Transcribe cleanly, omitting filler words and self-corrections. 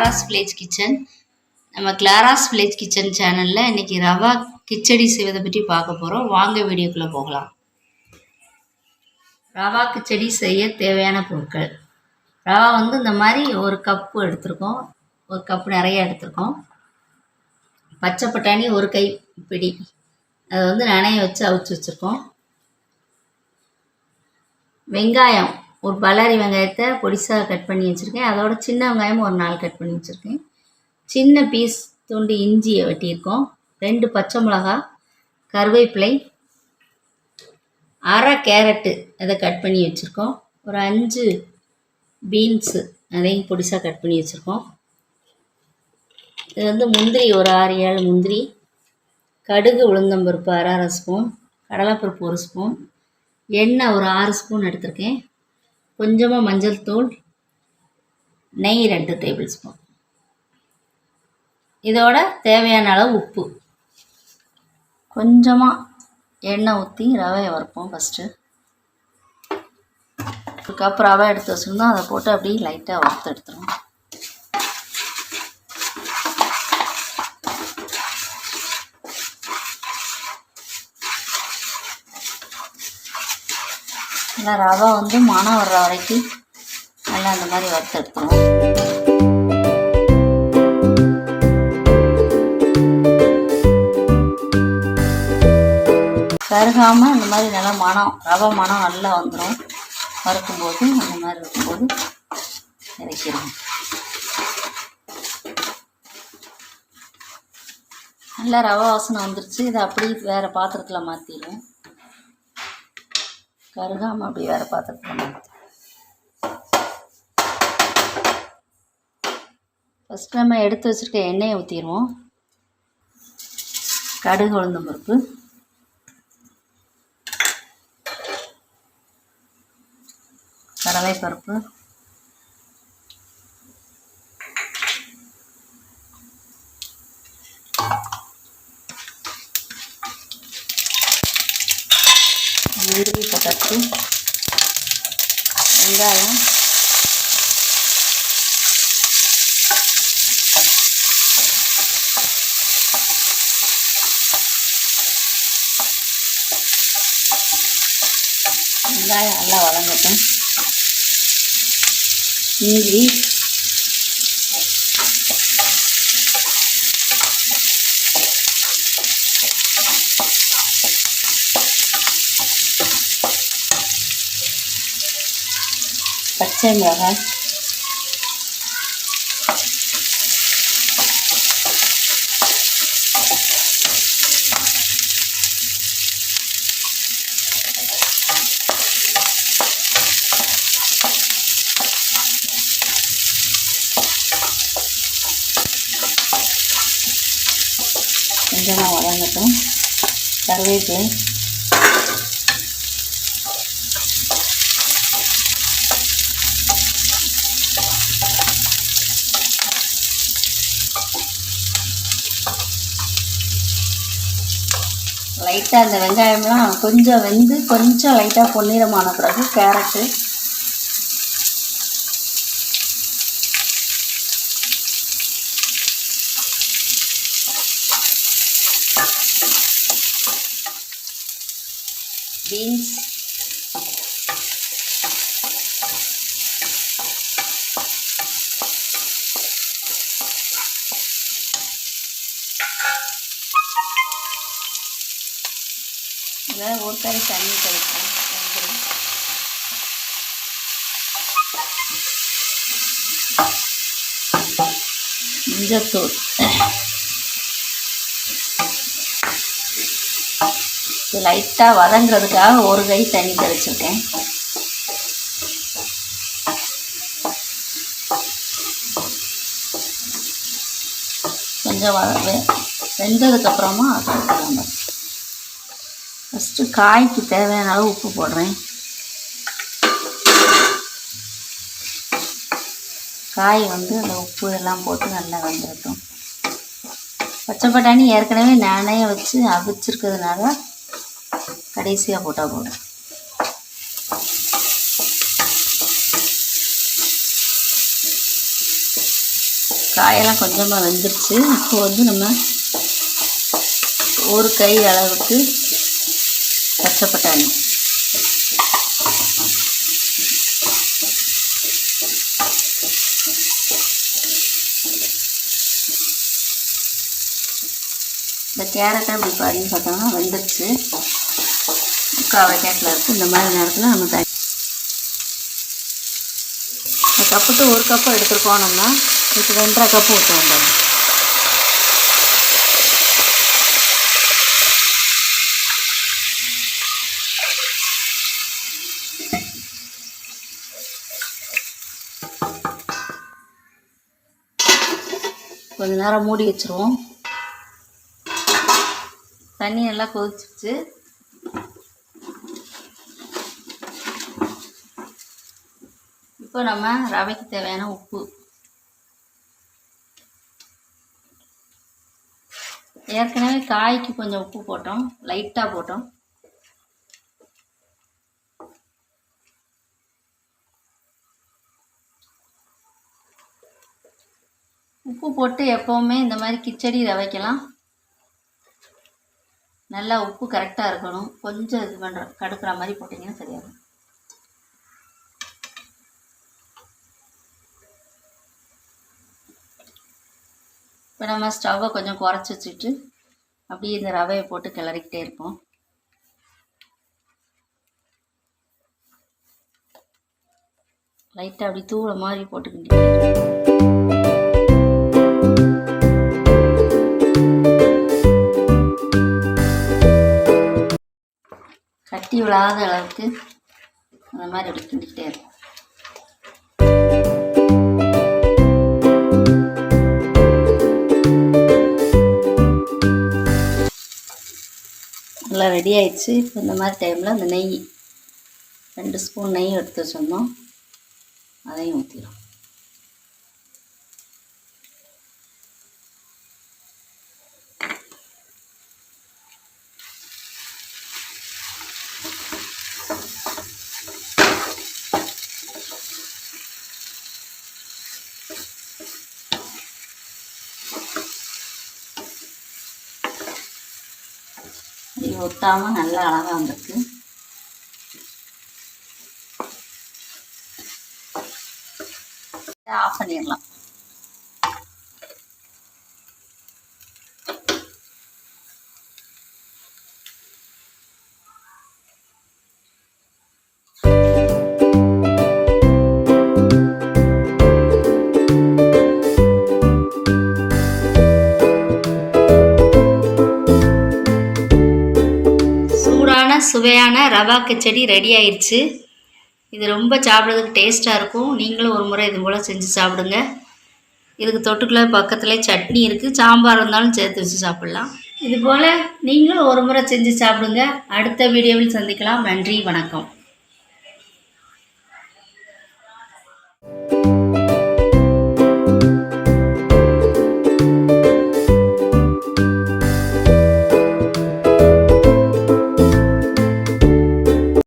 Clara's village kitchen. நம்ம Clara's village kitchen சேனலில் இன்றைக்கி ரவா கிச்சடி செய்வதை பற்றி பார்க்க போகிறோம். வாங்க வீடியோக்குள்ளே போகலாம். ரவா கிச்சடி செய்ய தேவையான பொருட்கள்: ரவா இந்த மாதிரி ஒரு கப்பு எடுத்திருக்கோம், ஒரு கப்பு நிறைய எடுத்திருக்கோம். பச்சை பட்டாணி ஒரு கைப்பிடி, அதை நனைய வச்சு அவிச்சு வச்சுருக்கோம். வெங்காயம் ஒரு பல்லாரி வெங்காயத்தை பொடிசாக கட் பண்ணி வச்சுருக்கேன். அதோட சின்ன வெங்காயம் ஒரு 4 கட் பண்ணி வச்சுருக்கேன். சின்ன பீஸ் துண்டு இஞ்சியை வெட்டியிருக்கோம். 2 பச்சை மிளகா, கருவேப்பிலை, அரை கேரட்டு அதை கட் பண்ணி வச்சுருக்கோம். ஒரு 5 பீன்ஸு அதையும் பொடிசாக கட் பண்ணி வச்சுருக்கோம். இது முந்திரி ஒரு 6-7 முந்திரி, கடுகு உளுந்தம்பருப்பு அரை ஸ்பூன், கடலைப்பருப்பு 1 ஸ்பூன், எண்ணெய் ஒரு 6 ஸ்பூன் எடுத்திருக்கேன். கொஞ்சமாக மஞ்சள் தூள், நெய் 2 டேபிள் ஸ்பூன். இதோட தேவையான அளவு உப்பு. கொஞ்சமாக எண்ணெய் ஊற்றி ரவையை வறுப்போம். ஃபஸ்ட்டு ஒரு கப் ரவை எடுத்து வச்சுருந்தோம், அதை போட்டு அப்படியே லைட்டாக வறுத்து எடுத்துருவோம். நல்லா ரவை மணம் வர்ற வரைக்கும் நல்லா அந்த மாதிரி வறுத்து எடுத்துருவோம். கருகாமல் இந்த மாதிரி நல்லா ரவை மணம் நல்லா வந்துடும். வறுக்கும்போது அந்த மாதிரி இருக்கும்போது இறக்கிடுவோம். நல்லா ரவை வாசனை வந்துருச்சு. இதை அப்படி வேறு பாத்திரத்தில் மாற்றிடுவோம். கருகாமல் அப்படி வேறு பாத்திரத்தில் மாற்றி ஃபஸ்ட்டு நம்ம எடுத்து வச்சுருக்க எண்ணெயை ஊற்றிடுவோம். கடுகு உளுந்தம்பருப்பு, கடலைப்பருப்பு, முந்திரி போட்டாச்சு, வெங்காயம், வெங்காயம் நல்லா வதங்கட்டும். இஞ்சி, பச்சை மிளகாய், கொஞ்சமாக வதங்கட்டும். கருவேப்பிலை, லைட்டாக அந்த வெங்காயம்லாம் கொஞ்சம் வெந்து கொஞ்சம் லைட்டாக பொன்னிறமான பிறகு கேரட்டு, பீன்ஸ், இதில் ஒரு கறி தண்ணி தெளிப்போம். மஞ்சத்தூள், இது லைட்டாக வதங்கிறதுக்காக ஒரு கை தண்ணி தெளிச்சிருக்கேன். கொஞ்சம் வெந்ததுக்கப்புறமா அதை ஃபஸ்ட்டு காய்க்கு தேவையான அளவு உப்பு போடுறேன். காய் அந்த உப்பு எல்லாம் போட்டு நல்லா வெந்துடட்டும். பச்சை பட்டாணி ஏற்கனவே நானே வச்சு அவிச்சிருக்கிறதுனால கடைசியாக போட்டால் போதும். காயெல்லாம் கொஞ்சமாக வெந்துருச்சு. இப்போ வந்து நம்ம ஒரு கை அளவுக்கு பச்சை பட்டாணி, இந்த கேரட்டை இப்படி பாருன்னு பார்த்தோம்னா வெந்துருச்சு, 3/4 வேக்காட்டில் இருக்குது. இந்த மாதிரி நேரத்தில் நம்ம கப்புட்டு 1 கப்பு எடுத்துருக்கோம். நம்ம இப்போ 2.5 கப்பு ஊற்ற வேண்டாம். கொஞ்ச நேரம் மூடி வச்சுருவோம். தண்ணி நல்லா கொதிச்சிச்சு. இப்போ நம்ம ரவைக்கு தேவையான உப்பு, ஏற்கனவே காய்க்கு கொஞ்சம் உப்பு போட்டோம், லைட்டாக போட்டோம். உப்பு போட்டு எப்போவுமே இந்த மாதிரி கிச்சடி ரவைக்கலாம் நல்லா உப்பு கரெக்டாக இருக்கணும். கொஞ்சம் இது பண்ணுற கடுக்கிற மாதிரி போட்டிங்கன்னா சரியாகும். இப்போ நம்ம ஸ்டவ்வை கொஞ்சம் குறைச்சி வச்சுட்டு அப்படியே இந்த ரவையை போட்டு கிளறிக்கிட்டே இருப்போம். லைட்டாக அப்படி தூளை மாதிரி போட்டுக்கிட்டே கட்டி விழாத அளவுக்கு அந்த மாதிரி அப்படி கிண்டிக்கிட்டே இருக்கும். நல்லா ரெடி ஆயிடுச்சு. இப்போ இந்த மாதிரி டைமில் அந்த நெய் 2 ஸ்பூன் நெய் எடுத்து வச்சுருந்தோம், அதையும் ஊற்றிடும். இது ஒட்டாமல் நல்லா அழகாக வந்திருக்கு. ஆஃப் பண்ணிடலாம். சுவையான ரவா கிச்சடி ரெடி ஆயிடுச்சு. இது ரொம்ப சாப்பிட்றதுக்கு டேஸ்ட்டாக இருக்கும். நீங்களும் ஒரு முறை இது போல் செஞ்சு சாப்பிடுங்க. இதுக்கு தொட்டுக்குள்ள பக்கத்தில் சட்னி இருக்குது, சாம்பார் இருந்தாலும் சேர்த்து வச்சு சாப்பிட்லாம். இது போல் நீங்களும் ஒரு முறை செஞ்சு சாப்பிடுங்க. அடுத்த வீடியோவில் சந்திக்கலாம். நன்றி, வணக்கம்.